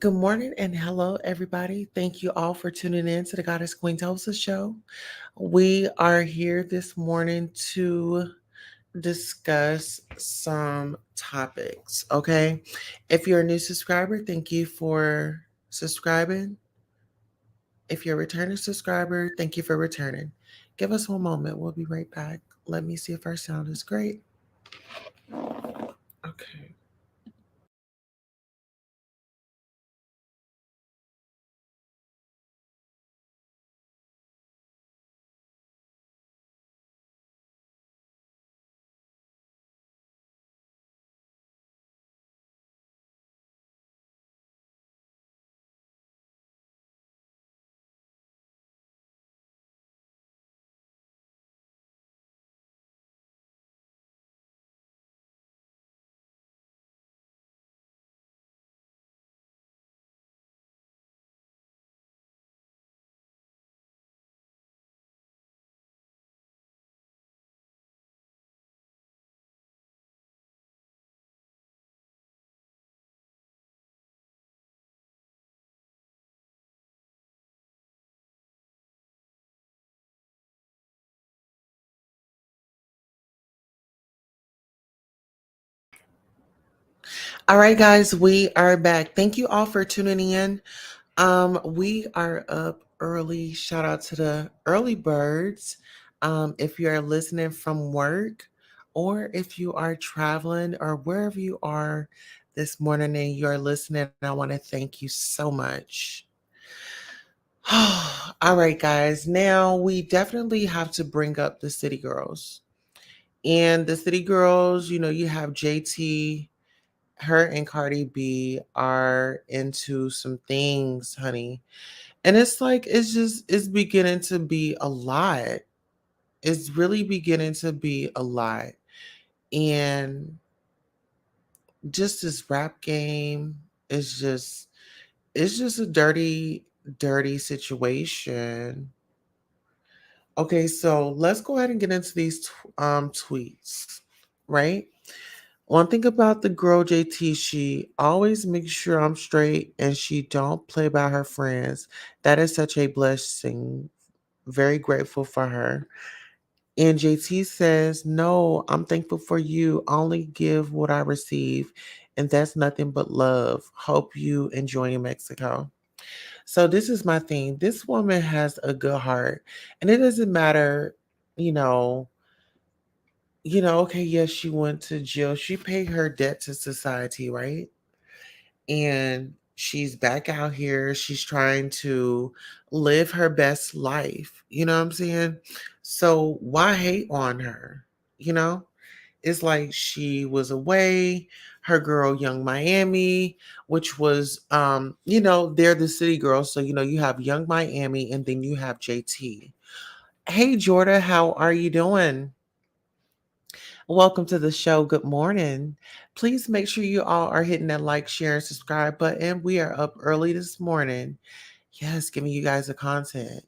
Good morning and hello, everybody. Thank you all for tuning in to the Goddess QUEENTULSA show. We are here this morning to discuss some topics, okay? If you're a new subscriber, thank you for subscribing. If you're a returning subscriber, thank you for returning. Give us one moment. We'll be right back. Let me see if our sound is great. Okay. All right, guys, we are back. Thank you all for tuning in. We are up early. Shout out to the early birds. If you're listening from work or if you are traveling or wherever you are this morning and you're listening, I want to thank you so much. All right, guys. Now we definitely have to bring up the city girls. And the city girls, you have JT, her and Cardi B are into some things, honey. And it's like it's beginning to be a lot. It's really beginning to be a lot. And just this rap game is just a dirty situation. Okay, so let's go ahead and get into these tweets, right? One thing about the girl JT, she always makes sure I'm straight and she don't play by her friends. That is such a blessing. Very grateful for her. And JT says, "No, I'm thankful for you. I only give what I receive, and that's nothing but love. Hope you enjoy Mexico." So this is my thing. This woman has a good heart, and it doesn't matter, you know, okay, yes, she went to jail. She paid her debt to society, right? And she's back out here. She's trying to live her best life. You know what I'm saying? So why hate on her? You know? It's like she was away, her girl Young Miami, which was they're the city girls. So you have Young Miami and then you have JT. Hey Jordan, how are you doing? Welcome to the show. Good morning. Please make sure you all are hitting that like, share, and subscribe button. We are up early this morning. Yes, giving you guys the content.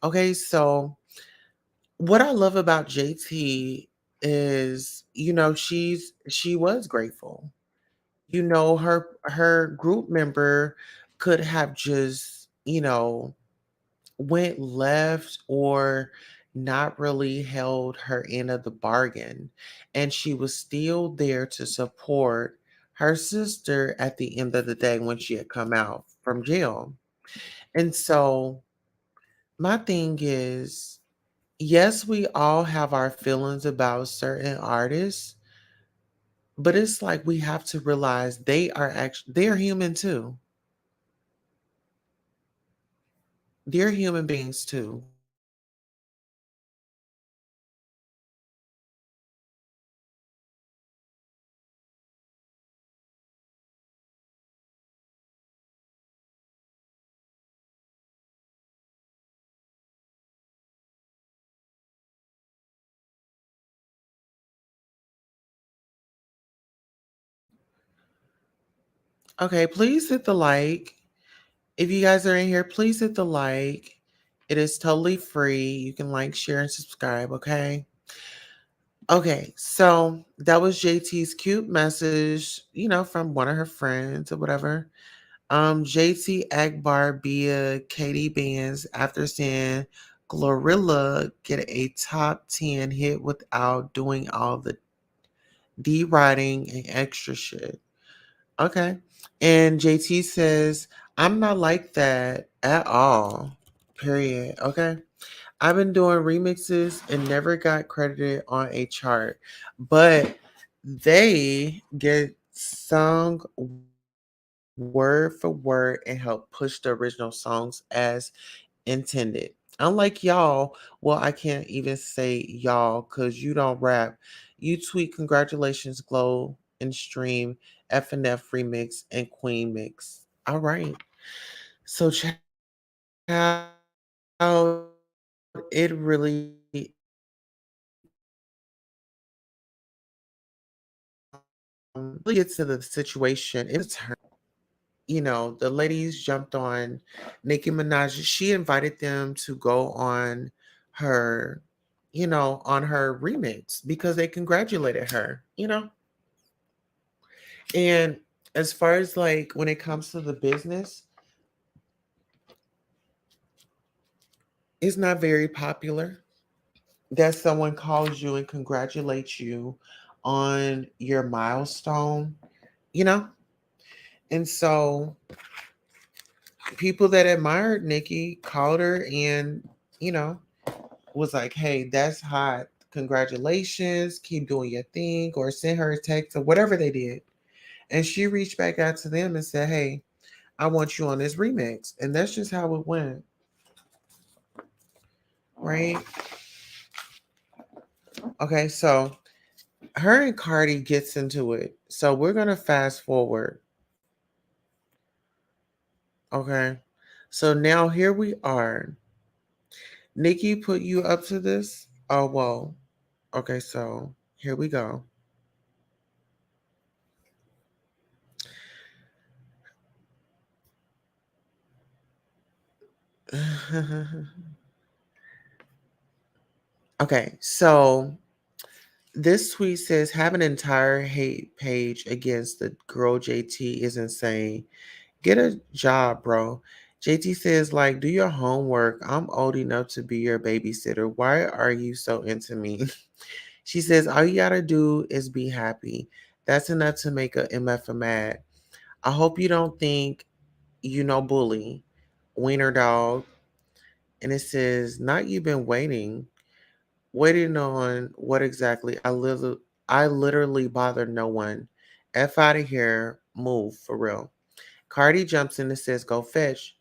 Okay, so what I love about JT is, she was grateful. Her group member could have just, went left or not really held her end of the bargain. And she was still there to support her sister at the end of the day when she had come out from jail. And so my thing is, yes, we all have our feelings about certain artists, but it's like we have to realize they're human too. They're human beings too. Okay, please hit the like. If you guys are in here, please hit the like. It is totally free. You can like, share, and subscribe, okay? Okay, so that was JT's cute message, from one of her friends or whatever. JT Akbar via Katie Bands after saying Glorilla get a top 10 hit without doing all the D-writing and extra shit. Okay. And JT says, I'm not like that at all. Period. Okay. I've been doing remixes and never got credited on a chart, but they get sung word for word and help push the original songs as intended. Unlike y'all, well, I can't even say y'all because you don't rap. You tweet congratulations, glow, and stream FNF remix and Queen mix. All right. So, child, it really really gets to the situation. It was a turn. The ladies jumped on Nicki Minaj. She invited them to go on her, on her remix because they congratulated her. And as far as like when it comes to the business, it's not very popular that someone calls you and congratulates you on your milestone, you know? And so people that admired Nikki called her and, you know, was like, hey, that's hot. Congratulations. Keep doing your thing, or send her a text or whatever they did. And she reached back out to them and said, hey, I want you on this remix. And that's just how it went, right? Okay, so her and Cardi gets into it. So we're going to fast forward. Okay. So now here we are. Nikki put you up to this? Oh, well. Okay, so here we go. Okay, so this tweet says have an entire hate page against the girl JT is insane. Get a job, bro. JT says, like, do your homework. I'm old enough to be your babysitter. Why are you so into me? She says, all you gotta do is be happy. That's enough to make a MF mad. I hope you don't think you know bully. Wiener dog. And it says, not you been waiting. Waiting on what exactly? I literally bother no one. F out of here. Move for real. Cardi jumps in and says, go fetch.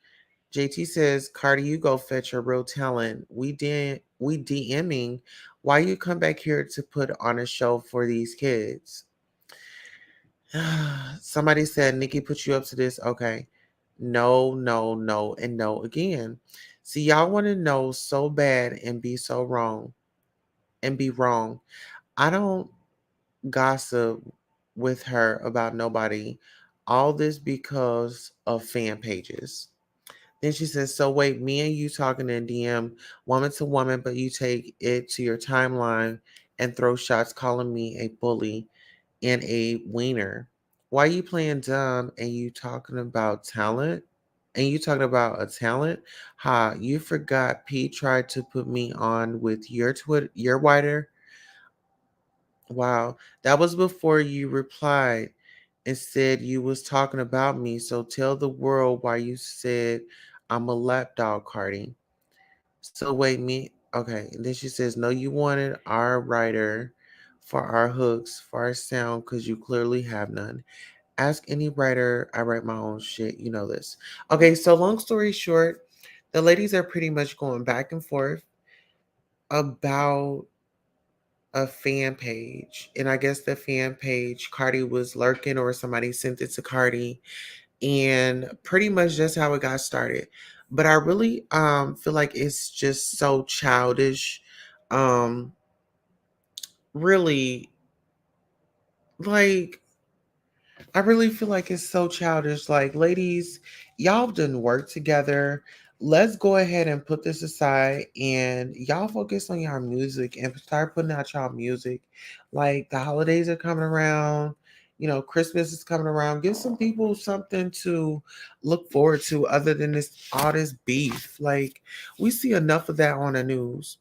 JT says, Cardi, you go fetch your real talent. We DMing. Why you come back here to put on a show for these kids? Somebody said Nikki put you up to this. Okay. No, no, no, and no again. See, y'all want to know so bad and be so wrong and be wrong. I don't gossip with her about nobody. All this because of fan pages. Then she says, so wait, me and you talking in DM, woman to woman, but you take it to your timeline and throw shots calling me a bully and a wiener. Why you playing dumb and you talking about talent? And you talking about a talent? Ha, you forgot Pete tried to put me on with your your whiter. Wow, that was before you replied and said you was talking about me. So tell the world why you said I'm a lapdog, Cardi. So wait, me okay. And then she says, no, you wanted our writer for our hooks, for our sound, because you clearly have none. Ask any writer. I write my own shit. You know this. Okay, so long story short, the ladies are pretty much going back and forth about a fan page. And I guess the fan page, Cardi was lurking or somebody sent it to Cardi. And pretty much that's how it got started. But I really feel like it's just so childish. Um really like I really feel like it's so childish. Like, ladies, y'all done work together. Let's go ahead and put this aside and y'all focus on your music and start putting out y'all music. Like, the holidays are coming around. Christmas is coming around. Give some people something to look forward to other than this all this beef. Like we see enough of that on the news.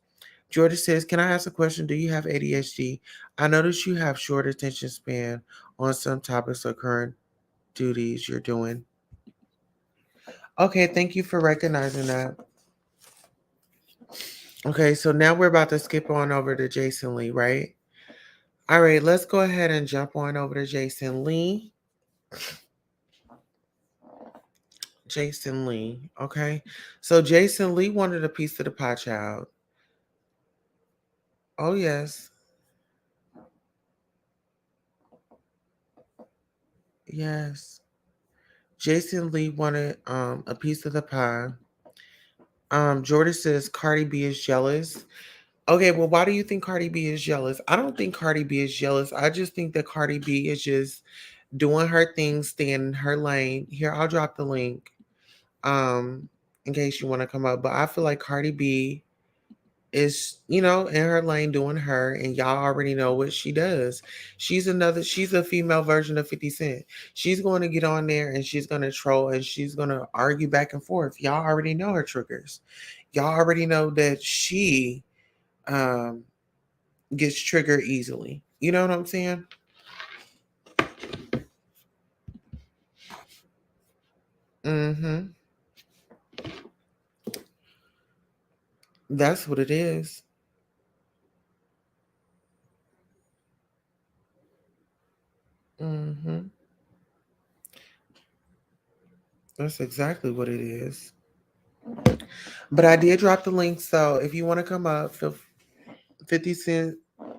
Jordan says, "Can I ask a question? Do you have ADHD? I notice you have short attention span on some topics or current duties you're doing." Okay, thank you for recognizing that. Okay, so now we're about to skip on over to Jason Lee, right? All right, let's go ahead and jump on over to Jason Lee. Jason Lee, okay? So Jason Lee wanted a piece of the pie, child. Oh, yes. Yes. Jason Lee wanted a piece of the pie. Jordan says Cardi B is jealous. Okay, well, why do you think Cardi B is jealous? I don't think Cardi B is jealous. I just think that Cardi B is just doing her thing, staying in her lane. Here, I'll drop the link in case you want to come up. But I feel like Cardi B is, in her lane doing her, and y'all already know what she does. She's a female version of 50 Cent. She's going to get on there and she's going to troll and she's going to argue back and forth. Y'all already know her triggers. Y'all already know that she um gets triggered easily. You know what I'm saying? Mm-hmm. That's what it is. Mm-hmm. That's exactly what it is. But I did drop the link, so if you want to come up, 50 Cent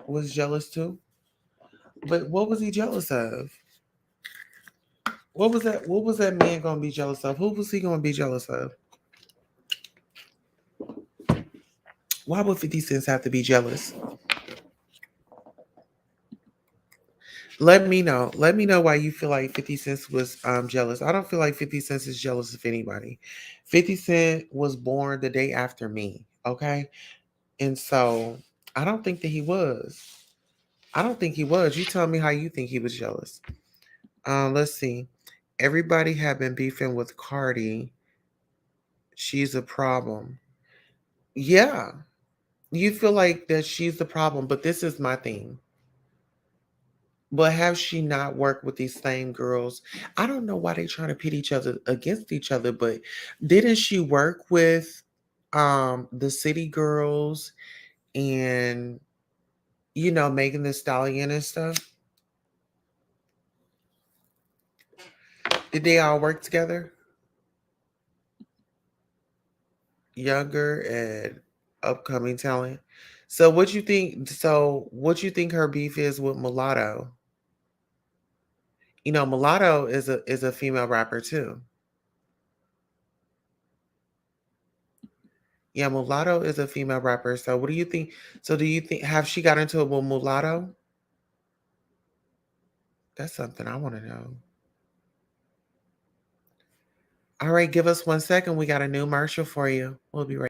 was jealous too. But what was he jealous of? What was that? What was that man gonna be jealous of? Who was he gonna be jealous of? Why would 50 Cent have to be jealous? Let me know. Let me know why you feel like 50 Cent was jealous. I don't feel like 50 Cent is jealous of anybody. 50 Cent was born the day after me. Okay. And so I don't think that he was. I don't think he was. You tell me how you think he was jealous. Let's see. Everybody had been beefing with Cardi. She's a problem. Yeah. You feel like that she's the problem, but this is my thing. But have she not worked with these same girls? I don't know why they trying to pit each other against each other, but didn't she work with the city girls and Megan the Stallion and stuff? Did they all work together? Younger and upcoming talent. So what you think her beef is with Mulatto? Mulatto is a female rapper too. Yeah, Mulatto is a female rapper. So what do you think? So do you think have she got into it with Mulatto? That's something I want to know. All right, give us 1 second. We got a new Marshall for you. We'll be right.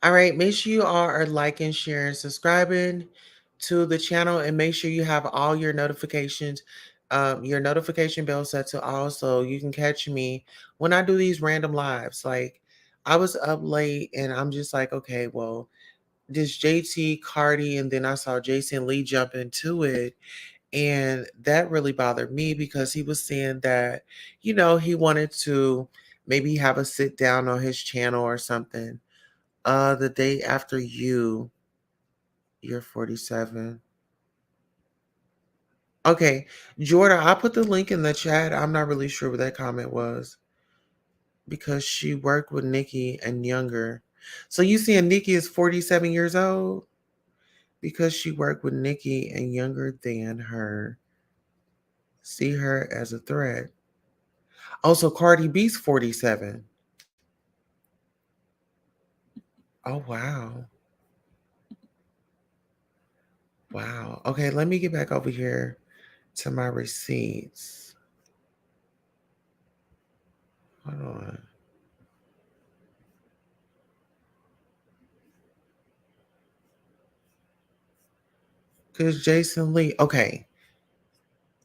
All right, make sure you all are liking, sharing, subscribing to the channel, and make sure you have all your notification bell set to all, so you can catch me when I do these random lives. Like I was up late, and I'm just like, okay, well, this JT Cardi, and then I saw Jason Lee jump into it, and that really bothered me because he was saying that, he wanted to maybe have a sit down on his channel or something. The day after you, you're 47. Okay, Jordan, I put the link in the chat. I'm not really sure what that comment was because she worked with Nikki and younger. So you saying Nikki is 47 years old because she worked with Nikki and younger than her. See her as a threat. Also, Cardi B's 47. Oh, wow. Wow. Okay, let me get back over here to my receipts. Hold on. Because Jason Lee. Okay,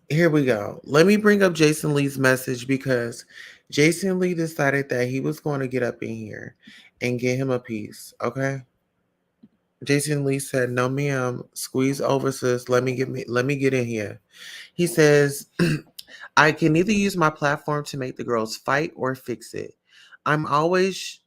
here we go. Let me bring up Jason Lee's message because Jason Lee decided that he was going to get up in here and get him a piece. Okay. Jason Lee said, "No, ma'am. Squeeze over, sis. Let me get in here." He says, "I can either use my platform to make the girls fight or fix it. I'm always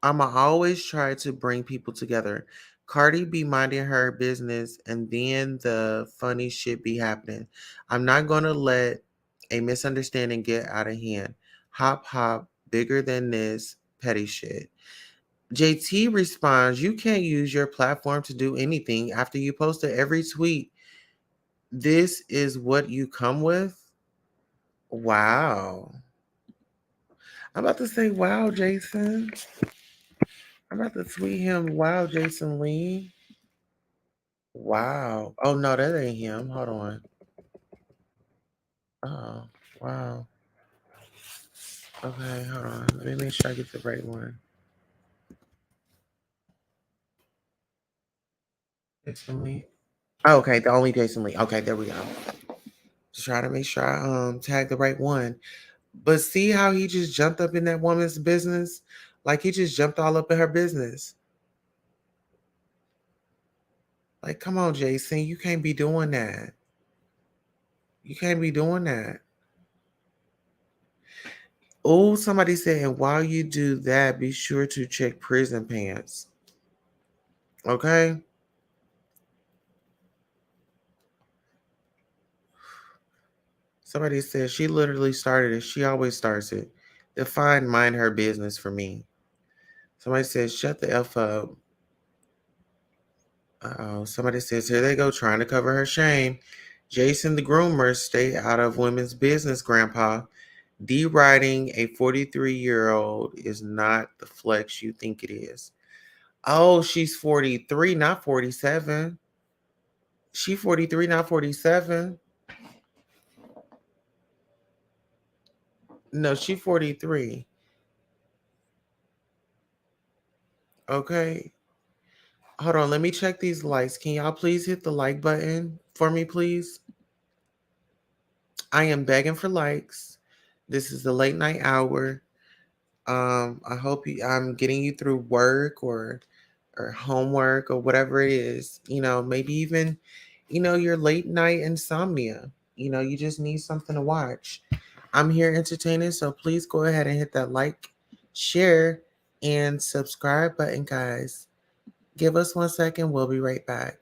I'ma always try to bring people together. Cardi be minding her business and then the funny shit be happening. I'm not gonna let a misunderstanding get out of hand. Hop hop, bigger than this petty shit." JT responds, "You can't use your platform to do anything after you posted every tweet. This is what you come with?" Wow. I'm about to say, wow, Jason. I'm about to tweet him, wow, Jason Lee. Wow. Oh no, that ain't him. Hold on. Oh, wow. Okay, hold on. Let me make sure I get the right one. Jason Lee. Oh, okay, the only Jason Lee. Okay, there we go. Just try to make sure I tag the right one. But see how he just jumped up in that woman's business? Like he just jumped all up in her business. Like, come on, Jason, you can't be doing that. You can't be doing that. Oh, somebody said, and while you do that, be sure to check prison pants. Okay. Somebody said she literally started it. She always starts it. Define mind her business for me. Somebody says, shut the F up. Oh, somebody says, here they go, trying to cover her shame. Jason the groomer, stay out of women's business, Grandpa. Deriding a 43-year-old is not the flex you think it is. Oh, she's 43, not 47. She 43, not 47. No, she 43. Okay. Hold on, let me check these likes. Can y'all please hit the like button for me, please? I am begging for likes. This is the late night hour. I hope I'm getting you through work or homework or whatever it is. Maybe even, your late night insomnia. You just need something to watch. I'm here entertaining, so please go ahead and hit that like, share, and subscribe button, guys. Give us 1 second. We'll be right back.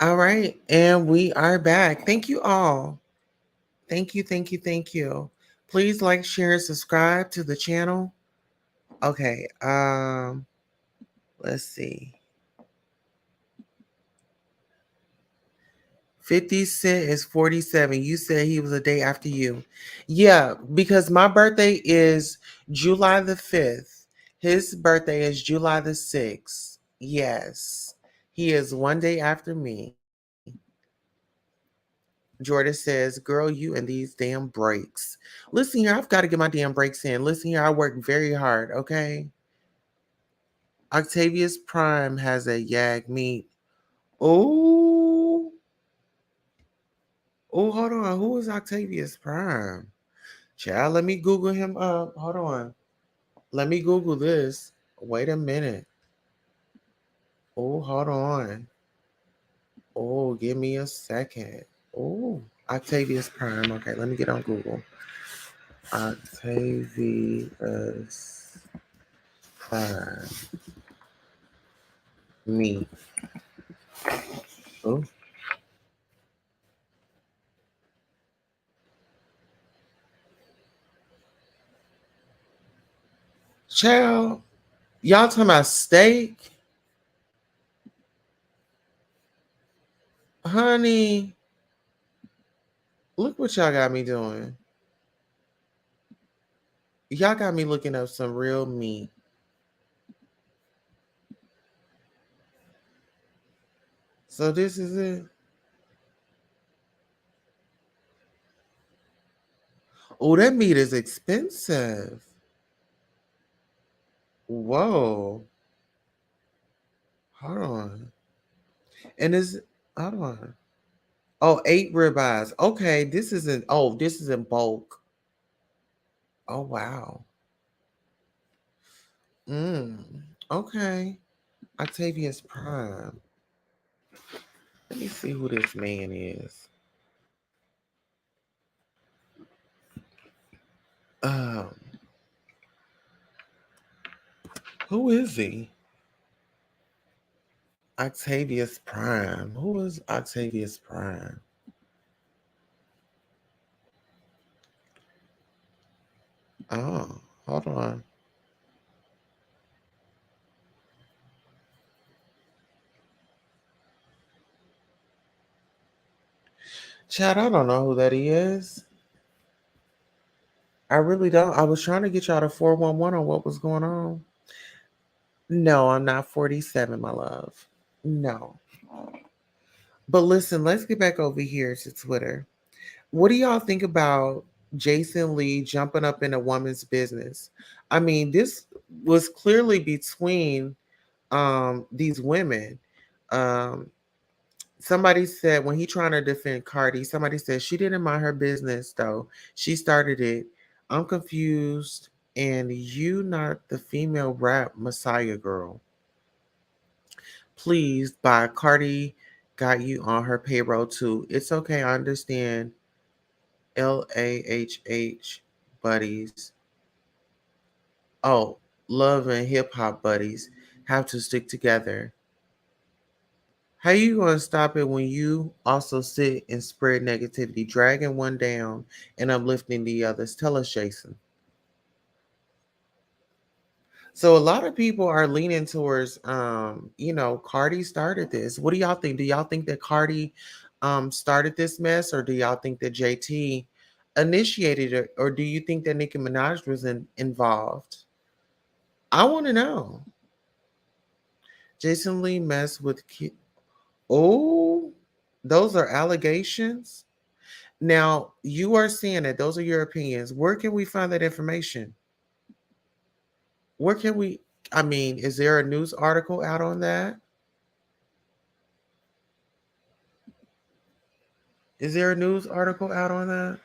All right, and we are back. Thank you all. Thank you, thank you, thank you. Please like, share, and subscribe to the channel. Okay, let's see. 50 Cent is 47. You said he was a day after you. Yeah, because my birthday is July the 5th. His birthday is July the 6th. Yes. He is one day after me. Jordan says, girl, you and these damn breaks. Listen here, I've got to get my damn breaks in. Listen here, I work very hard, okay? Octavius Prime has a yag meat. Oh, oh, hold on. Who is Octavius Prime? Child, let me Google him up. Hold on. Let me Google this. Wait a minute. Oh, hold on. Oh, give me a second. Oh, Octavius Prime. Okay, let me get on Google. Octavius Prime. Me. Oh, child. Y'all talking about steak? Honey, look what y'all got me doing. Y'all got me looking up some real meat. So this is it. Oh, that meat is expensive. Whoa. Hold on. And is hold on. Oh, 8 ribeyes. Okay, this isn't. Oh, this is in bulk. Oh wow. Okay. Octavius Prime. Let me see who this man is. Um, who is he? Octavius Prime. Who is Octavius Prime? Oh, hold on. Chad, I don't know who that is. I really don't. I was trying to get y'all to 411 on what was going on. No, I'm not 47, my love. No. But listen, let's get back over here to Twitter. What do y'all think about Jason Lee jumping up in a woman's business? I mean, this was clearly between these women. Um Somebody said when he trying to defend Cardi, somebody said she didn't mind her business though. She started it. I'm confused. And you not the female rap messiah girl. Please by Cardi got you on her payroll too. It's okay. I understand. LAHH buddies. Oh, love and hip hop buddies have to stick together. How you gonna stop it when you also sit and spread negativity, dragging one down and uplifting the others? Tell us, Jason. So a lot of people are leaning towards Cardi started this. What do y'all think? Do y'all think that Cardi started this mess, or do y'all think that JT initiated it, or do you think that Nicki Minaj was involved? I want to know. Jason Lee messed with Oh, those are allegations. Now, you are seeing it. Those are your opinions. Where can we find that information? Where can we? I mean, is there a news article out on that? Is there a news article out on that?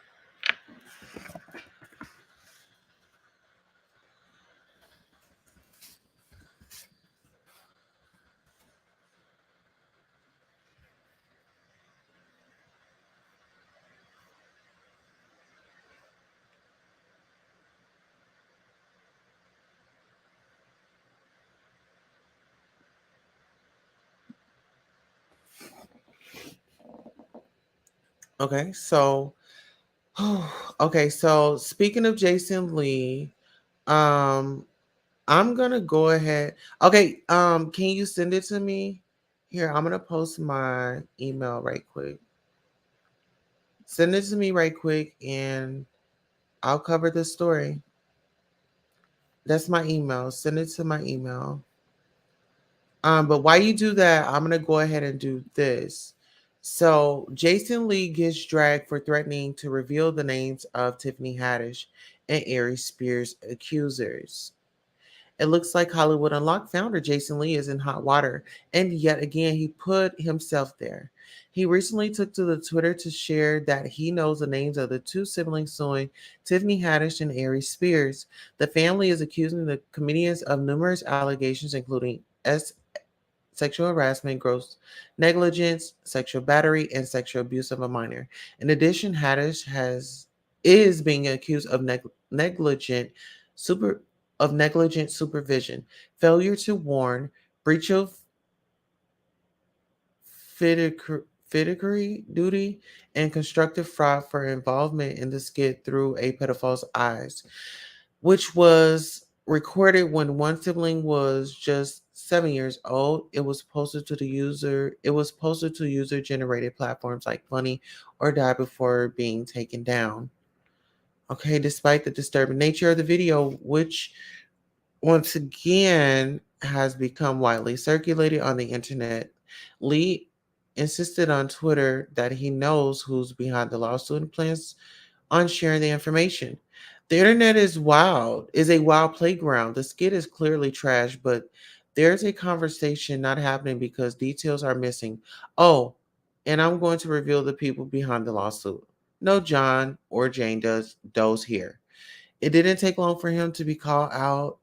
Okay, so okay, so speaking of Jason Lee, um, I'm gonna go ahead. Okay, can you send it to me? Here, I'm gonna post my email right quick. Send it to me right quick, and I'll cover the story. That's my email. Send it to my email. But while you do that, I'm gonna go ahead and do this. So Jason Lee gets dragged for threatening to reveal the names of Tiffany Haddish and Ari Spears' accusers. It looks like Hollywood Unlocked founder Jason Lee is in hot water, and yet again, he put himself there. He recently took to the Twitter to share that he knows the names of the two siblings suing Tiffany Haddish and Ari Spears. The family is accusing the comedians of numerous allegations, including sexual harassment, gross negligence, sexual battery, and sexual abuse of a minor. In addition, Haddish has is being accused of negligent super negligent supervision, failure to warn, breach of fiduciary duty, and constructive fraud for involvement in the skit through a pedophile's eyes, which was recorded when one sibling was just 7 years old. It was posted to user generated platforms like Funny or Die before being taken down. Okay, despite the disturbing nature of the video, which once again has become widely circulated on the internet, Lee insisted on Twitter that he knows who's behind the lawsuit and plans on sharing the information. The internet is a wild playground. The skit is clearly trash, but there's a conversation not happening because details are missing. Oh, and I'm going to reveal the people behind the lawsuit. No John or Jane does Doe's here. It didn't take long for him to be called out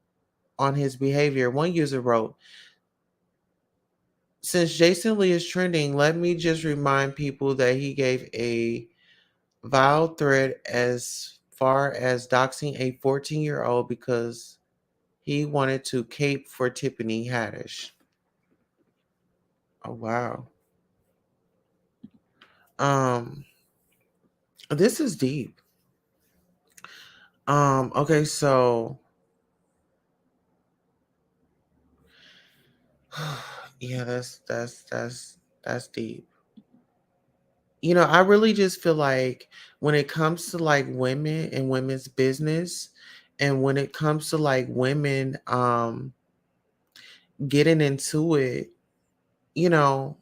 on his behavior. One user wrote, since Jason Lee is trending, let me just remind people that he gave a vile threat as far as doxing a 14-year-old because he wanted to cape for Tiffany Haddish. Oh wow. Um this is deep. Okay, so yeah, that's deep. I really just feel like when it comes to like women and women's business and when it comes to like women getting into it, you know,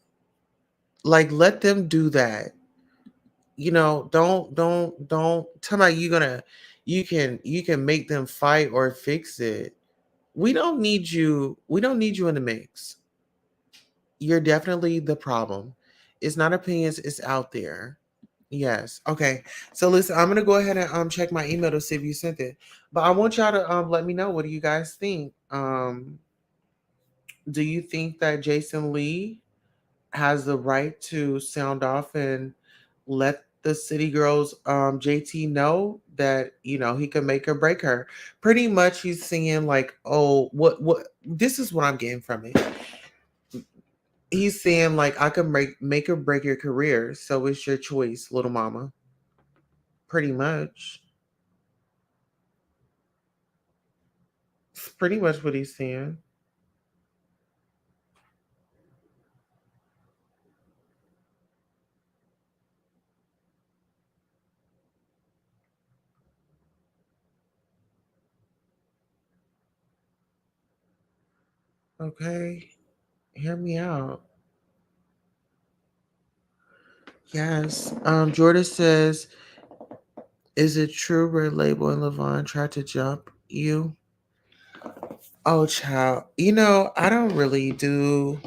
like let them do that. Don't tell me you can make them fight or fix it. We don't need you in the mix. You're definitely the problem. It's not opinions, it's out there. Yes. Okay. So listen, I'm gonna go ahead and check my email to see if you sent it. But I want y'all to let me know, what do you guys think? Do you think that Jason Lee has the right to sound off and let the city girls JT know that he can make or break her? Pretty much he's saying like, oh, what this is what I'm getting from it. He's saying like, I can make or break your career, so it's your choice, little mama. Pretty much. It's pretty much what he's saying. Okay. Hear me out. Yes. Jordan says, is it true Red Label and Levon tried to jump you? Oh, child. I don't really do.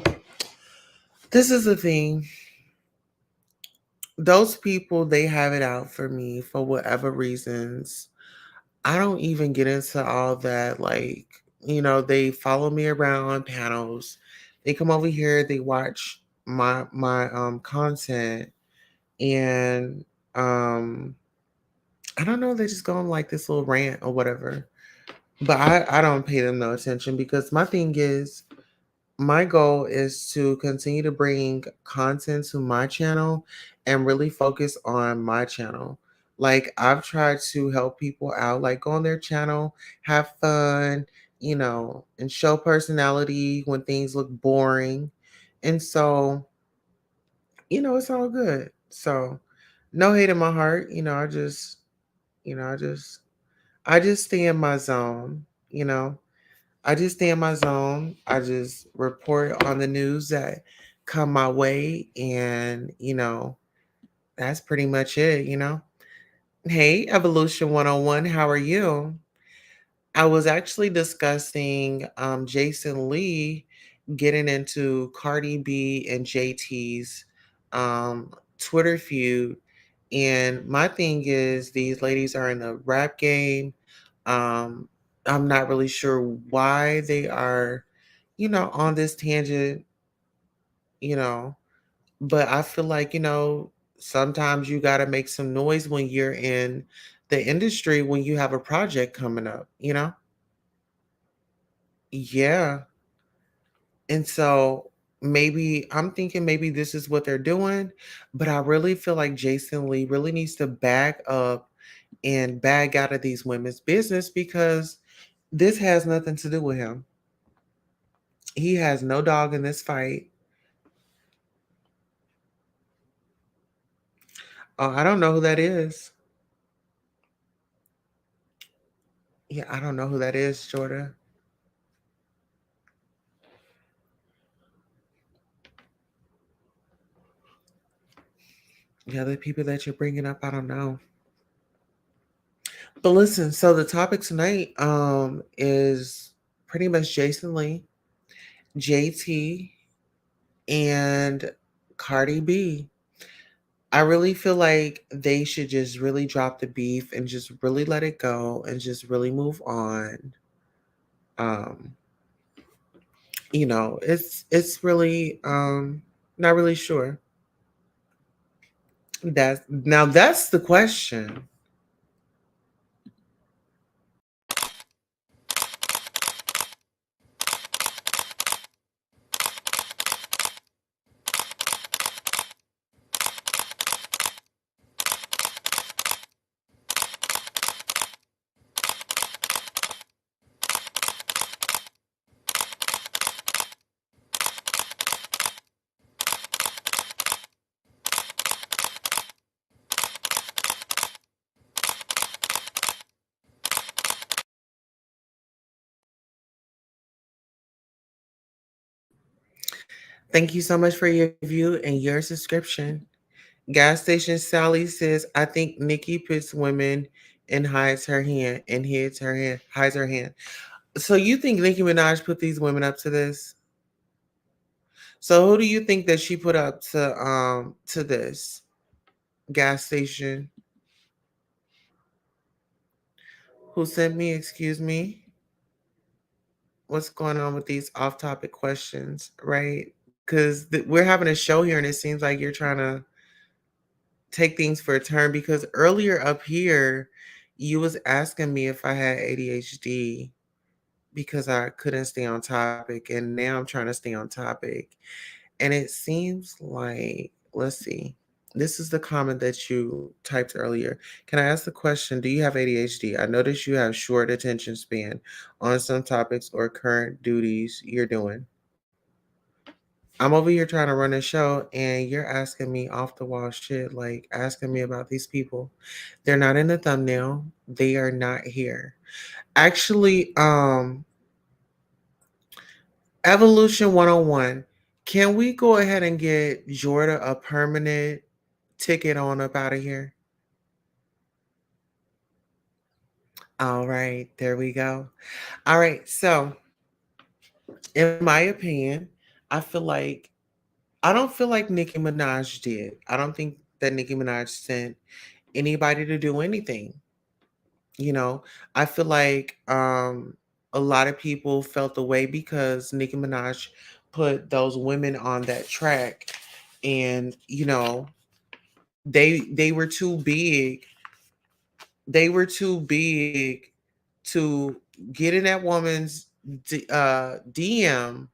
This is the thing. Those people, they have it out for me for whatever reasons. I don't even get into all that. Like, they follow me around on panels. They come over here, they watch my content, and I don't know, they just go on like this little rant or whatever. But I don't pay them no attention because my thing is, my goal is to continue to bring content to my channel and really focus on my channel. Like, I've tried to help people out, like go on their channel, have fun, and show personality when things look boring. And so, it's all good. So, no hate in my heart. I just stay in my zone. I just stay in my zone. I just report on the news that come my way, and that's pretty much it. Hey, Evolution 101, how are you? I was actually discussing Jason Lee getting into Cardi B and JT's Twitter feud. And my thing is, these ladies are in the rap game. Um, I'm not really sure why they are, on this tangent, you know, but I feel like, sometimes you got to make some noise when you're in the industry when you have a project coming up. Yeah. And so maybe I'm thinking maybe this is what they're doing, but I really feel like Jason Lee really needs to back up and bag out of these women's business because this has nothing to do with him. He has no dog in this fight. I don't know who that is. Yeah, I don't know who that is, Jordan. Yeah, the people that you're bringing up, I don't know. But listen, so the topic tonight is pretty much Jason Lee, JT, and Cardi B. I really feel like they should just really drop the beef and just really let it go and just really move on. Um, it's really not really sure. That's the question. Thank you so much for your review and your subscription. Gas station Sally says, I think Nikki puts women and hides her hand. So you think Nicki Minaj put these women up to this? So who do you think that she put up to this gas station? Who sent me? Excuse me. What's going on with these off-topic questions, right? Because we're having a show here, and it seems like you're trying to take things for a turn. Because earlier up here, you was asking me if I had ADHD because I couldn't stay on topic, and now I'm trying to stay on topic. And it seems like, let's see. This is the comment that you typed earlier. Can I ask the question, do you have ADHD? I notice you have short attention span on some topics or current duties you're doing. I'm over here trying to run a show and you're asking me off the wall shit, like asking me about these people. They're not in the thumbnail. They are not here. Actually, Evolution 101. Can we go ahead and get Jordan a permanent ticket on up out of here? All right, there we go. All right, so in my opinion, I feel like I don't feel like Nicki Minaj did. I don't think that Nicki Minaj sent anybody to do anything. You know, I feel like a lot of people felt the way because Nicki Minaj put those women on that track, and they were too big. They were too big to get in that woman's DM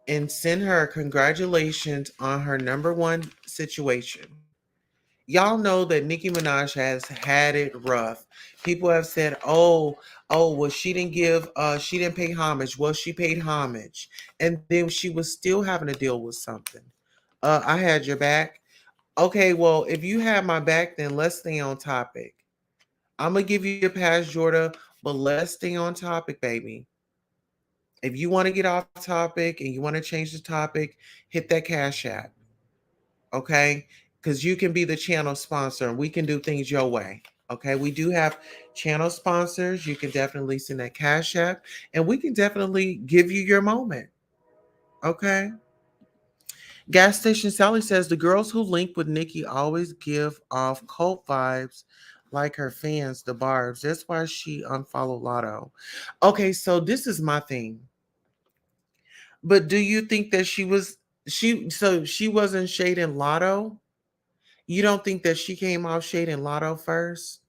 and send her congratulations on her number one situation. Y'all know that Nicki Minaj has had it rough. People have said, well, she didn't pay homage. Well, she paid homage. And then she was still having to deal with something. I had your back. Okay, well, if you had my back, then let's stay on topic. I'm gonna give you a pass, Jordan, but let's stay on topic, baby. If you want to get off topic and you want to change the topic, hit that Cash App, okay? Because you can be the channel sponsor and we can do things your way. Okay, we do have channel sponsors. You can definitely send that Cash App and we can definitely give you your moment. Okay. Gas Station Sally says the girls who link with Nikki always give off cult vibes like her fans, the Barbs. That's why she unfollowed Lotto. Okay, so this is my thing. But do you think that she wasn't shading Lotto? You don't think that she came off shading Lotto first?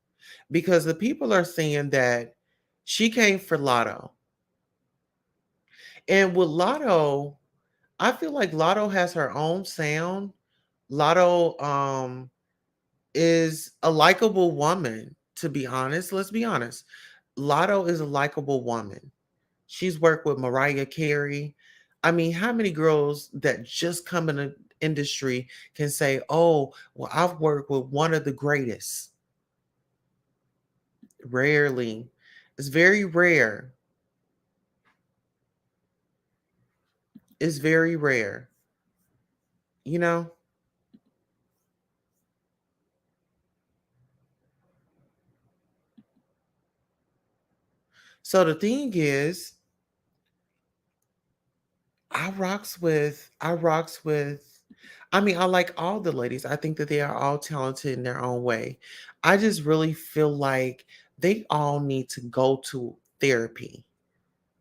Because the people are saying that she came for Lotto. And with Lotto, I feel like Lotto has her own sound. Lotto is a likable woman, to be honest. Let's be honest. Lotto is a likable woman. She's worked with Mariah Carey. I mean, how many girls that just come in the industry can say, "Oh, well, I've worked with one of the greatest"? Rarely. It's very rare. It's very rare. You know? So the thing is, I mean, I like all the ladies. I think that they are all talented in their own way. I just really feel like they all need to go to therapy.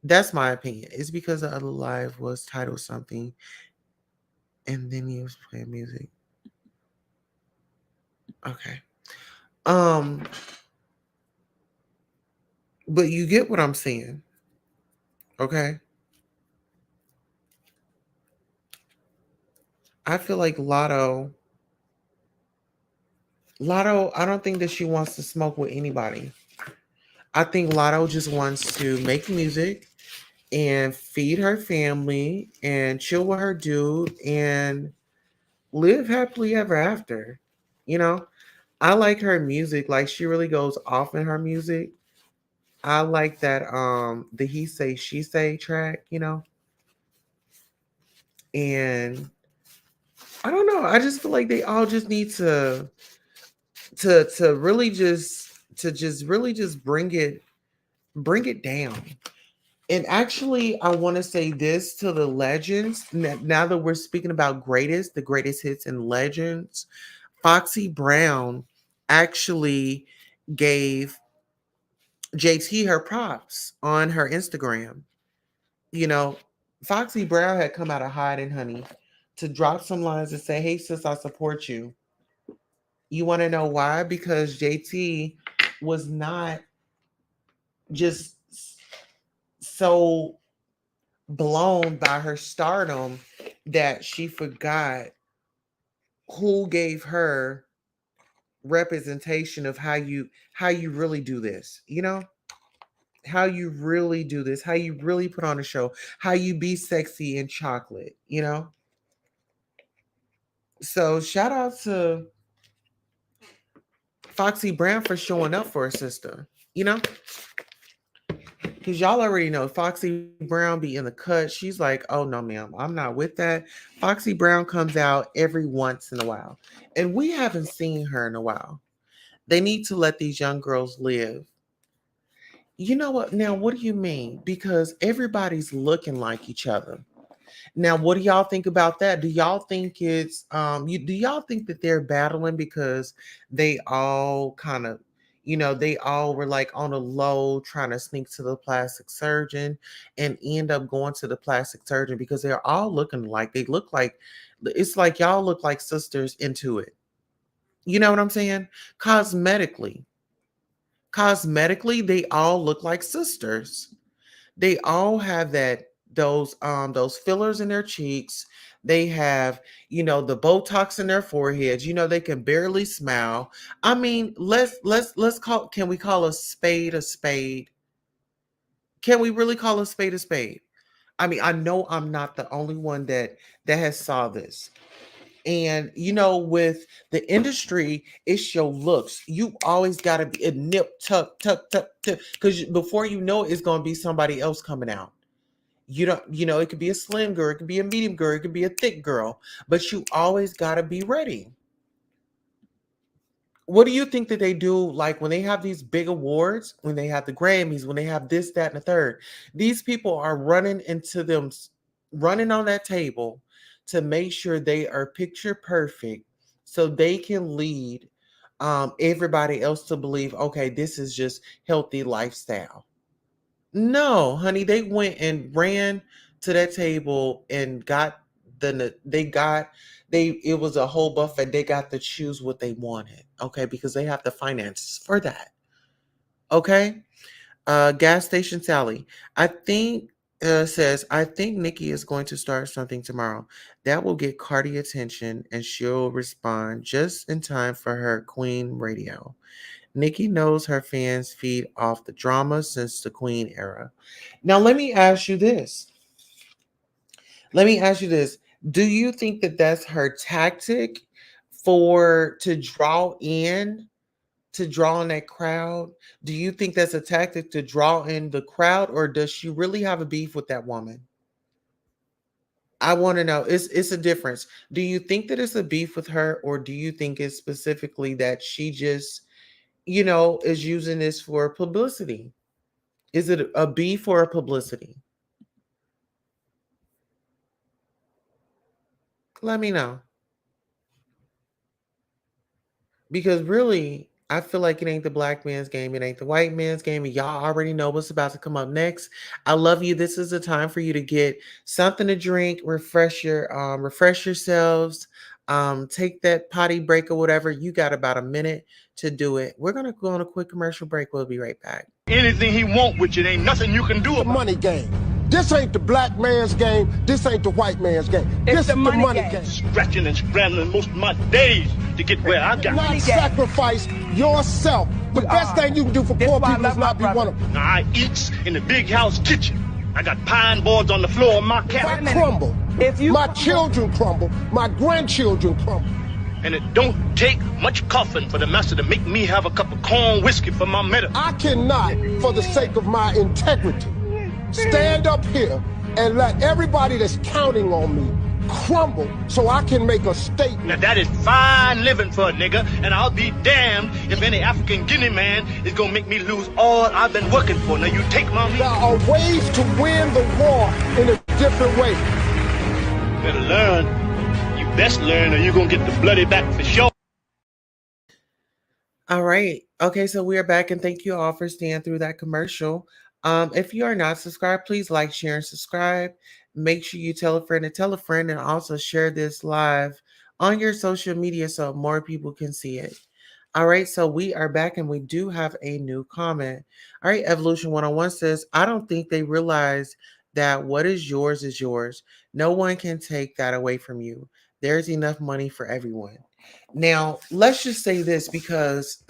That's my opinion. It's because the other live was titled something and then he was playing music. Okay. Um, but you get what I'm saying, okay? I feel like Lotto, I don't think that she wants to smoke with anybody. I think Lotto just wants to make music and feed her family and chill with her dude and live happily ever after. You know, I like her music. Like she really goes off in her music. I like that the He Say She Say track, you know. And I don't know. I just feel like they all just need to really just really just bring it down. And actually, I want to say this to the legends. Now that we're speaking about the greatest hits and legends, Foxy Brown actually gave JT her props on her Instagram. You know, Foxy Brown had come out of hiding, honey, to drop some lines and say, "Hey, sis, I support you." You want to know why? Because JT was not just so blown by her stardom that she forgot who gave her representation of how you really do this, you know, how you really do this, how you really put on a show, how you be sexy and chocolate, you know. So shout out to Foxy Brown for showing up for her sister, you know, because y'all already know Foxy Brown be in the cut. She's like, "Oh no, ma'am, I'm not with that." Foxy Brown comes out every once in a while, and we haven't seen her in a while. They need to let these young girls live. You know what? Now, what do you mean? Because everybody's looking like each other. Now, what do y'all think about that? Do y'all think it's do y'all think that they're battling because they all kind of, you know, they all were like on a low trying to sneak to the plastic surgeon and end up going to the plastic surgeon because they're all looking like they look like it's like y'all look like sisters into it. You know what I'm saying? Cosmetically. Cosmetically, they all look like sisters. They all have those fillers in their cheeks. They have, you know, the Botox in their foreheads. You know, they can barely smile. I mean, let's call can we call a spade a spade? Can we really call a spade a spade? I mean, I know I'm not the only one that has saw this. And you know, with the industry, it's your looks. You always got to be a nip tuck tuck tuck tuck because before you know it, it's going to be somebody else coming out. You don't, it could be a slim girl, it could be a medium girl, it could be a thick girl, but you always got to be ready. What do you think that they do, like when they have these big awards, when they have the Grammys, when they have this, that, and the third? These people are running into them, running on that table to make sure they are picture perfect so they can lead everybody else to believe, okay, this is just healthy lifestyle. No, honey, they went and ran to that table and got they it was a whole buffet. They got to choose what they wanted, okay, because they have the finances for that. Okay. Gas station Sally. I think says I think Nikki is going to start something tomorrow that will get Cardi attention and she'll respond just in time for her Queen radio. Nikki knows her fans feed off the drama since the Queen era. Now, let me ask you this. Let me ask you this. Do you think that that's her tactic for to draw in that crowd? Do you think that's a tactic to draw in the crowd, or does she really have a beef with that woman? I want to know. It's a difference. Do you think that it's a beef with her, or do you think it's specifically that she just, is using this for publicity? Is it a beef or a publicity? Let me know. Because really, I feel like it ain't the black man's game. It ain't the white man's game. And y'all already know what's about to come up next. I love you. This is the time for you to get something to drink, refresh yourselves, take that potty break or whatever. You got about a minute to do it. We're gonna go on a quick commercial break. We'll be right back. Anything he want with you, ain't nothing you can do. The money game. This ain't the black man's game. This ain't the white man's game. This is the money game. Scratching and scrambling most of my days to get where I got. Not sacrifice yourself. The best thing you can do for poor people is not be one of them. Now, I eats in the big house kitchen. I got pine boards on the floor of my cabin. I crumble. My children crumble. My grandchildren crumble. And it don't take much coughing for the master to make me have a cup of corn whiskey for my medicine. I cannot, for the sake of my integrity, stand up here and let everybody that's counting on me crumble so I can make a statement. Now that is fine living for a nigga, and I'll be damned if any African Guinea man is gonna make me lose all I've been working for. Now you take my meat. There are ways to win the war in a different way. Better learn. You best learn or you're gonna get the bloody back for sure. All right. Okay, so we are back and thank you all for staying through that commercial. If you are not subscribed, please like, share, and subscribe. Make sure you tell a friend to tell a friend and also share this live on your social media so more people can see it. All right, so we are back and we do have a new comment. All right, Evolution 101 says, I don't think they realize that what is yours. No one can take that away from you. There's enough money for everyone. Now, let's just say this because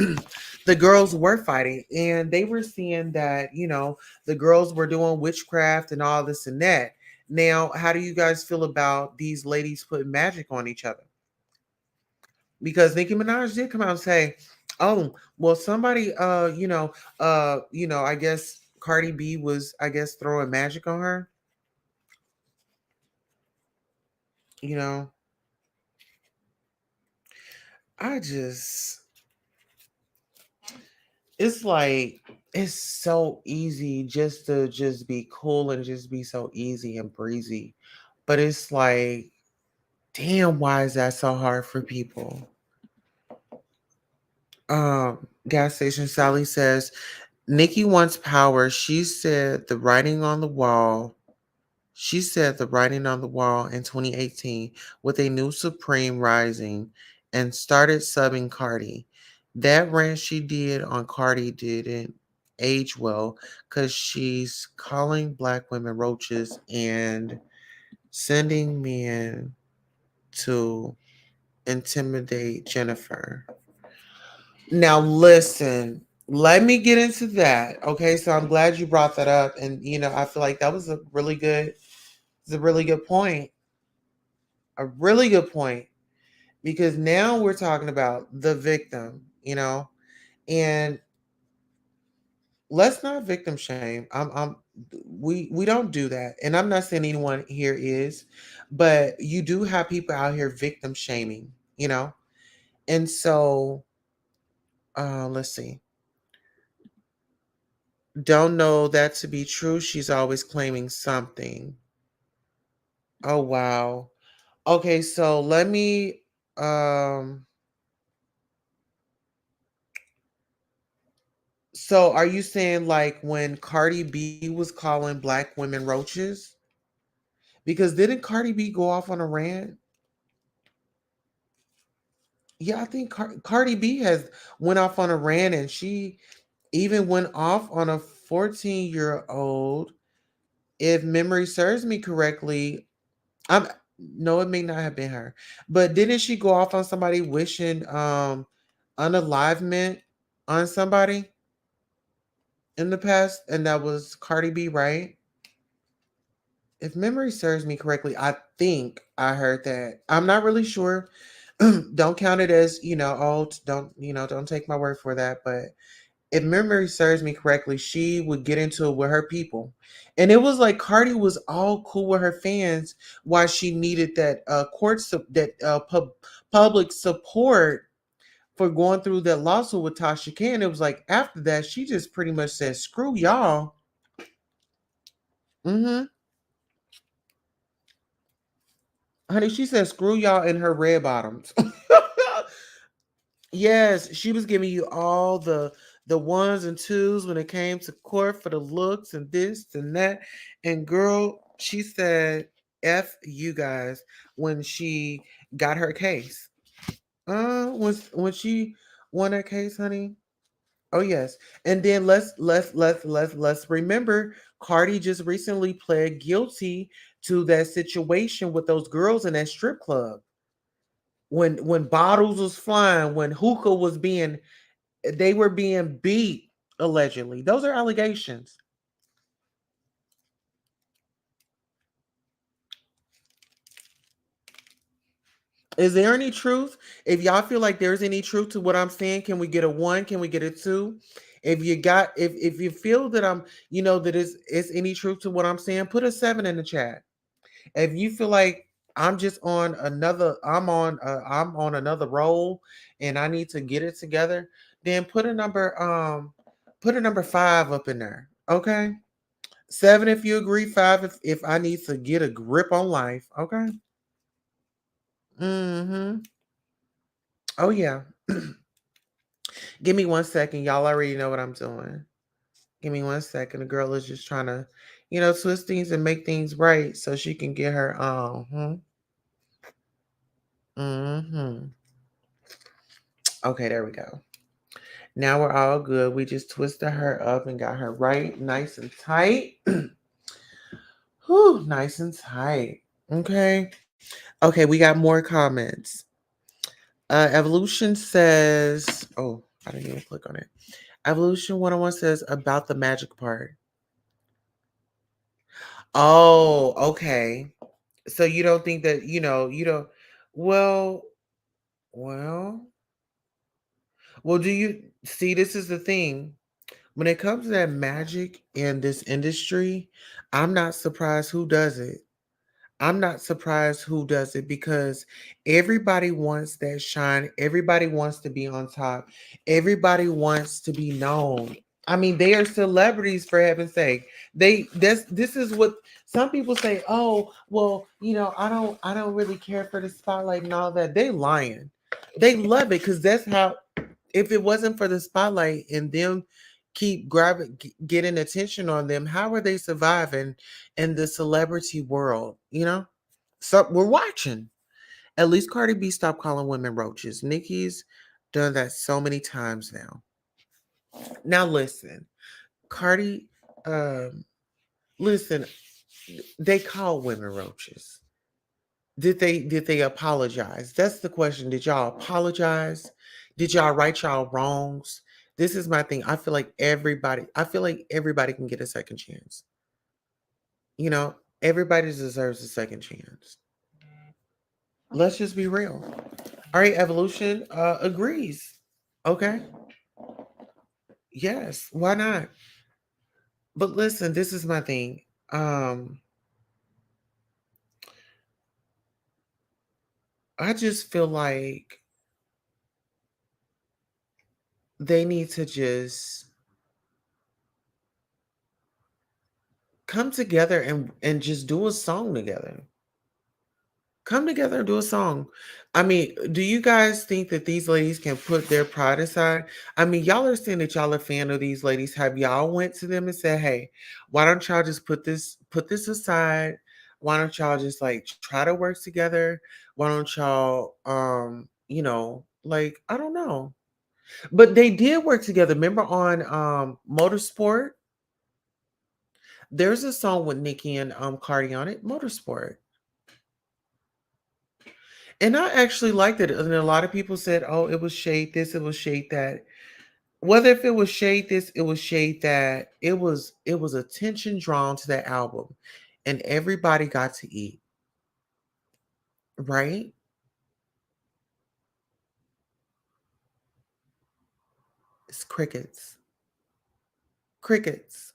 the girls were fighting and they were seeing that, the girls were doing witchcraft and all this and that. Now, how do you guys feel about these ladies putting magic on each other? Because Nicki Minaj did come out and say, "Oh, well, somebody, I guess Cardi B was, I guess, throwing magic on her." You know, I just, it's like it's so easy just to just be cool and just be so easy and breezy, but it's like, damn, why is that so hard for people? Gas station Sally says, Nikki wants power. She said the writing on the wall in 2018 with a new Supreme rising and started subbing Cardi. That rant she did on Cardi didn't age well because she's calling black women roaches and sending men to intimidate Jennifer. Now, listen, let me get into that. Okay, so I'm glad you brought that up. And, I feel like that was a really good point. A really good point. Because now we're talking about the victim, and let's not victim shame. We don't do that, and I'm not saying anyone here is, but you do have people out here victim shaming, you know. And so, let's see. Don't know that to be true. She's always claiming something. Oh wow. Okay, so let me. Um. So are you saying like when Cardi B was calling black women roaches? Because didn't Cardi B go off on a rant? Yeah, I think Cardi B has went off on a rant, and she even went off on a 14-year-old. If memory serves me correctly, I'm no, it may not have been her, but didn't she go off on somebody wishing unalivement on somebody in the past, and that was Cardi B, right? If memory serves me correctly, I think I heard that. I'm not really sure. Don't count it as, oh, don't, don't take my word for that. But if memory serves me correctly, she would get into it with her people. And it was like Cardi was all cool with her fans while she needed that public support for going through that lawsuit with Tasha K. And it was like after that, she just pretty much said, screw y'all. Mm-hmm. Honey, she said, screw y'all in her red bottoms. Yes, she was giving you all the ones and twos when it came to court for the looks and this and that. And girl, she said F you guys when she got her case. When she won that case, honey. Oh yes. And then let's remember Cardi just recently pled guilty to that situation with those girls in that strip club. When bottles was flying, when hookah was being they were being beat allegedly. Those are allegations. Is there any truth? If y'all feel like there's any truth to what I'm saying, can we get a one? Can we get a two? If you feel that I'm, that is any truth to what I'm saying, put a seven in the chat. If you feel like I'm on another role and I need to get it together, then put a number five up in there. Okay. Seven if you agree, five if I need to get a grip on life. Okay. Mm-hmm. Oh yeah. Give me 1 second. Y'all already know what I'm doing. Give me 1 second. The girl is just trying to, twist things and make things right so she can get her Mm-hmm. Okay, there we go. Now we're all good. We just twisted her up and got her right, nice and tight. Whew, nice and tight. Okay. Okay, we got more comments. Evolution says, oh, I didn't even click on it. Evolution 101 says about the magic part. Oh, okay. So you don't think that, you don't, well, well, well, do you see? This is the thing. When it comes to that magic in this industry, I'm not surprised who does it. I'm not surprised who does it because everybody wants that shine. Everybody wants to be on top. Everybody wants to be known. I mean, they are celebrities for heaven's sake. This is what some people say, oh, well, I don't really care for the spotlight and all that. They lying. They love it because that's how if it wasn't for the spotlight and them keep getting attention on them, how are they surviving in the celebrity world? So we're watching. At least Cardi B stopped calling women roaches. Nicki's done that so many times now. Now listen, Cardi, um, listen, they call women roaches. Did they apologize? That's the question. Did y'all apologize? Did y'all right y'all wrongs? This is my thing. I feel like everybody can get a second chance. Everybody deserves a second chance. Let's just be real. All right, evolution agrees. Okay. Yes, why not? But listen, this is my thing. Um, I just feel like they need to just come together and just do a song together. Come together and do a song. I mean, do you guys think that these ladies can put their pride aside? I mean, y'all are saying that y'all are a fan of these ladies. Have y'all went to them and said, "Hey, why don't y'all just put this aside? Why don't y'all just like try to work together? Why don't y'all like I don't know." But they did work together. Remember on Motorsport? There's a song with Nicki and Cardi on it, Motorsport. And I actually liked it. And a lot of people said, oh, it was shade this, it was shade that. Whether if it was shade this, it was shade that, it was attention drawn to that album. And everybody got to eat, right? It's crickets. Crickets.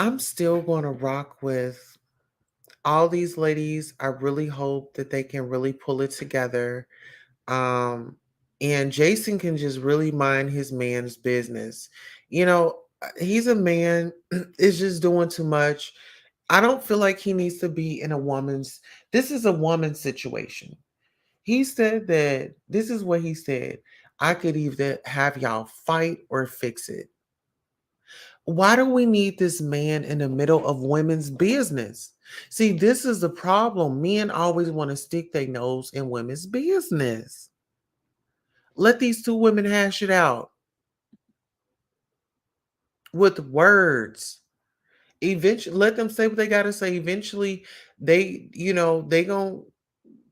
I'm still gonna rock with all these ladies. I really hope that they can really pull it together. Um, and Jason can just really mind his man's business. He's a man, is just doing too much. I don't feel like he needs to be in a woman's, this is a woman's situation. He said that, this is what he said: I could either have y'all fight or fix it. Why do we need this man in the middle of women's business? See, this is the problem. Men always want to stick their nose in women's business. Let these two women hash it out with words. Eventually, let them say what they got to say. Eventually, they going to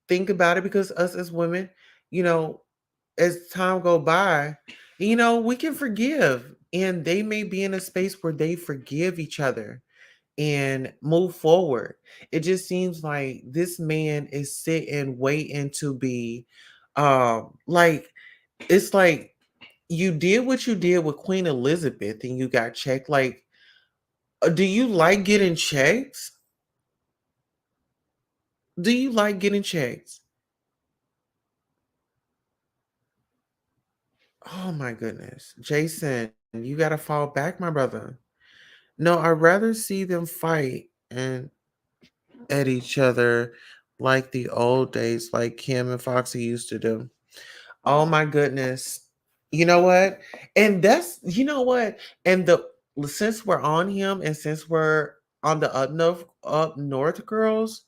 think about it, because us as women, you know, as time go by, we can forgive, and they may be in a space where they forgive each other and move forward. It just seems like this man is sitting waiting to be like, it's like you did what you did with Queen Elizabeth and you got checked. Like, do you like getting checked? Do you like getting checked? Oh my goodness. Jason, you got to fall back, my brother. No, I'd rather see them fight and at each other like the old days, like Kim and Foxy used to do. Oh my goodness. You know what? And you know what? And since we're on him and since we're on the up north girls,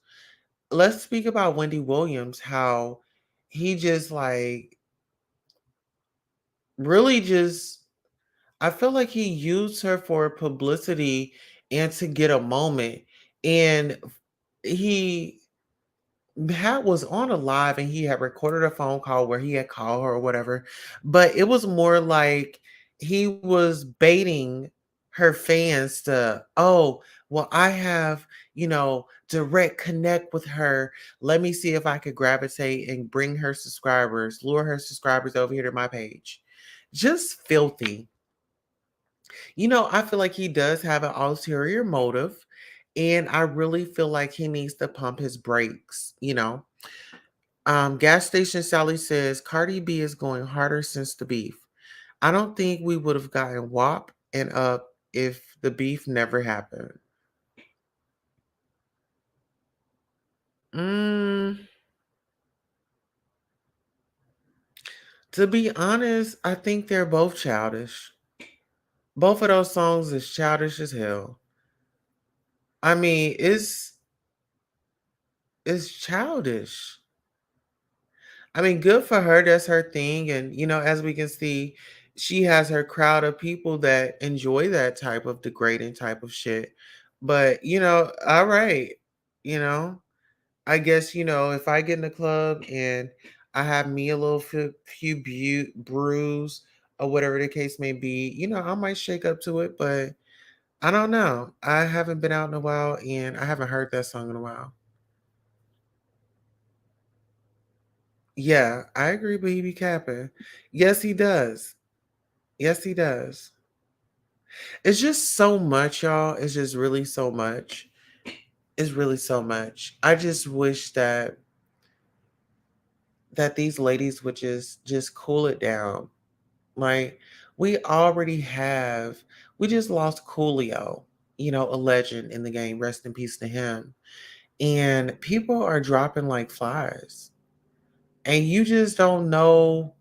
let's speak about Wendy Williams, how he just like really just, I feel like he used her for publicity and to get a moment. And he Pat was on a live and he had recorded a phone call where he had called her or whatever, but it was more like he was baiting her fans to, oh, well, I have, direct connect with her. Let me see if I could gravitate and bring her subscribers, lure her subscribers over here to my page. Just filthy. I feel like he does have an ulterior motive, and I really feel like he needs to pump his brakes. Gas Station Sally says Cardi B is going harder since the beef. I don't think we would have gotten WAP and up if the beef never happened. Mm, to be honest, I think they're both childish. Both of those songs is childish as hell. I mean, it's childish. I mean, good for her. That's her thing. And, as we can see, she has her crowd of people that enjoy that type of degrading type of shit. But, all right. You know, I guess, if I get in the club and I have me a little few brews or whatever the case may be, I might shake up to it. But I don't know. I haven't been out in a while and I haven't heard that song in a while. Yeah, I agree, but he be capping. Yes, he does. Yes, he does. It's just so much, y'all. It's just really so much. It's really so much. I just wish that these ladies would just cool it down. Like we already have, we just lost Coolio, a legend in the game. Rest in peace to him. And people are dropping like flies, and you just don't know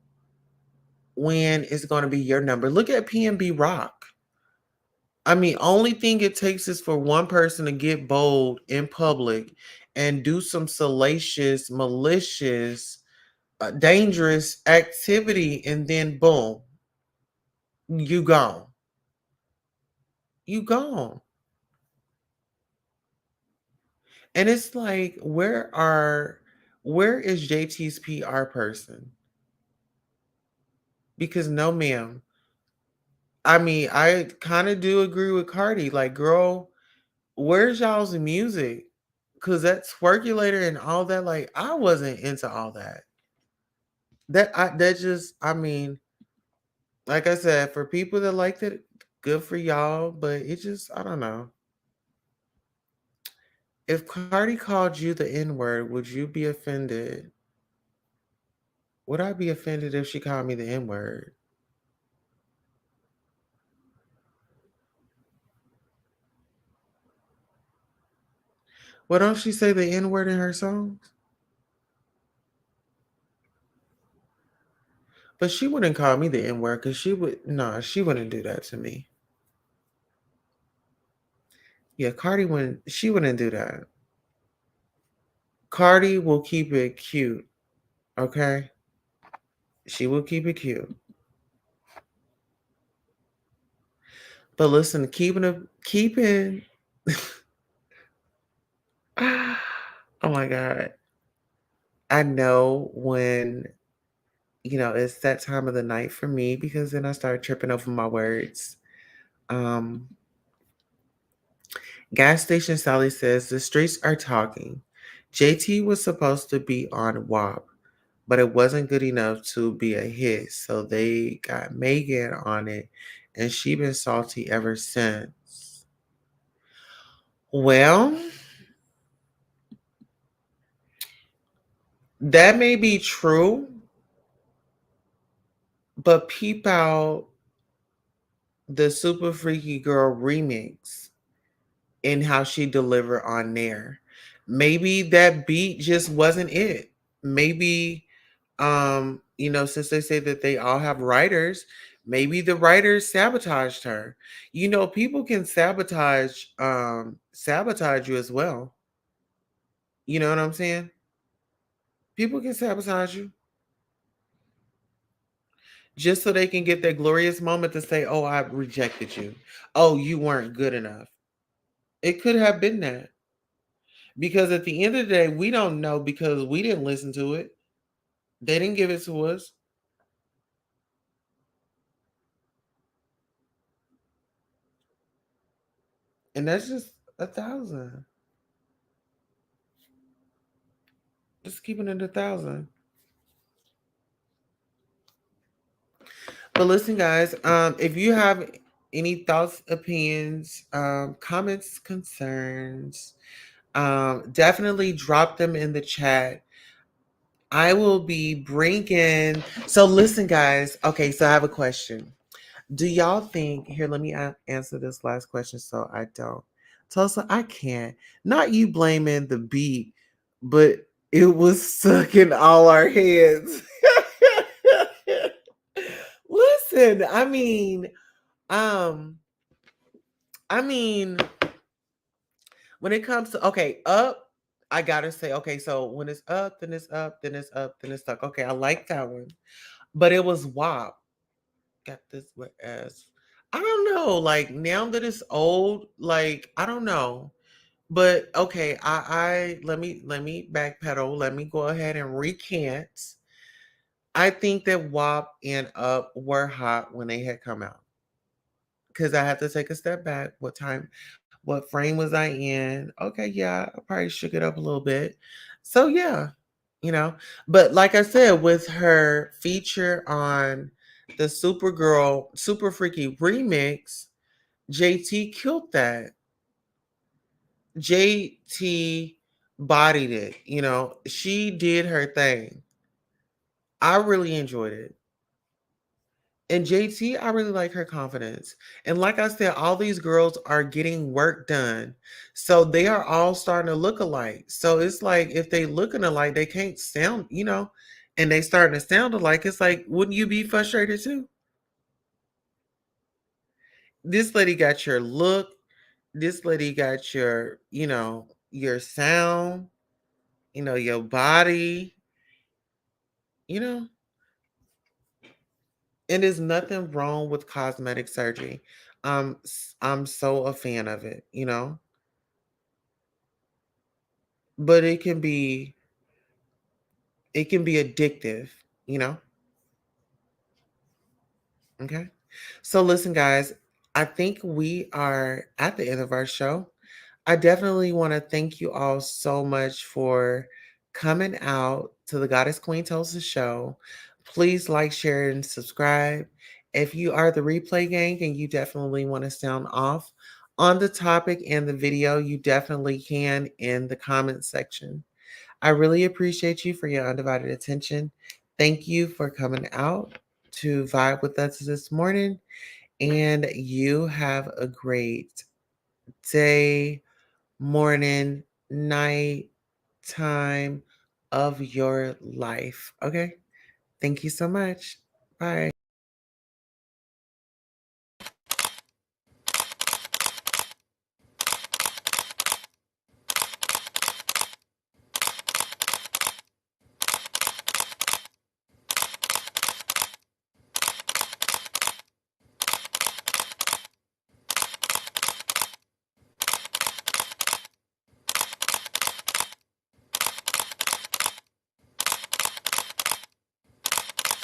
when it's going to be your number. Look at PNB Rock. I mean, only thing it takes is for one person to get bold in public and do some salacious, malicious, dangerous activity, and then boom, you gone. You gone. And it's like, where is JT's PR person? Because no, ma'am. I mean, I kind of do agree with Cardi. Like, girl, where's y'all's music? Cause that twerkulator and all that, like, I wasn't into all that. I mean, like I said, for people that liked it, good for y'all. But it just, I don't know. If Cardi called you the N word, would you be offended? Would I be offended if she called me the N word? Well, don't she say the N word in her songs? But she wouldn't call me the N word because she wouldn't do that to me. Yeah, she wouldn't do that. Cardi will keep it cute, okay? She will keep it cute. But listen, keeping, oh my God. I know when, it's that time of the night for me because then I start tripping over my words. Um, Gas Station Sally says the streets are talking. JT was supposed to be on WAP, but it wasn't good enough to be a hit, so they got Megan on it, and she been salty ever since. Well, that may be true, but peep out the Super Freaky Girl remix and how she delivered on there. Maybe that beat just wasn't it. Maybe since they say that they all have writers, maybe the writers sabotaged her. People can sabotage you as well. You know what I'm saying? People can sabotage you just so they can get that glorious moment to say, "Oh, I rejected you. Oh, you weren't good enough." It could have been that. Because at the end of the day, we don't know because we didn't listen to it. They didn't give it to us. And that's just 1,000. Just keeping it 1,000. But listen, guys, if you have any thoughts, opinions, comments, concerns, definitely drop them in the chat. I will be bringing. So, listen, guys. Okay, so I have a question. Do y'all think? Here, let me answer this last question so I don't. Tulsa, I can't. Not you blaming the beat, but it was stuck in all our heads. Listen, um, I mean, when it comes to up, I gotta say, okay, so when it's up, then it's up, then it's up, then it's stuck. Okay, I like that one. But it was WAP. Got this wet ass. I don't know. Like now that it's old, like I don't know. But okay, I let me backpedal. Let me go ahead and recant. I think that WAP and Up were hot when they had come out. Because I have to take a step back. What frame was I in? Okay, yeah, I probably shook it up a little bit. So yeah. you know. But like I said, with her feature on the Supergirl Super Freaky remix, JT killed that. JT bodied it, you know. She did her thing. I really enjoyed it. And JT, I really like her confidence. And like I said, all these girls are getting work done. So they are all starting to look alike. So it's like if they looking alike, they can't sound, you know, and they starting to sound alike. It's like, wouldn't you be frustrated too? This lady got your look. This lady got your, you know, your sound, you know, your body, you know. And there's nothing wrong with cosmetic surgery. I'm so a fan of it, you know. But it can be addictive, you know. Okay. So listen, guys, I think we are at the end of our show. I definitely want to thank you all so much for coming out to the Goddess Queen Tulsa show. Please like, share, and subscribe. If you are the replay gang and you definitely want to sound off on the topic and the video, you definitely can in the comment section. I really appreciate you for your undivided attention. Thank you for coming out to vibe with us this morning. And you have a great day, morning, night, time of your life. Okay. Thank you so much. Bye.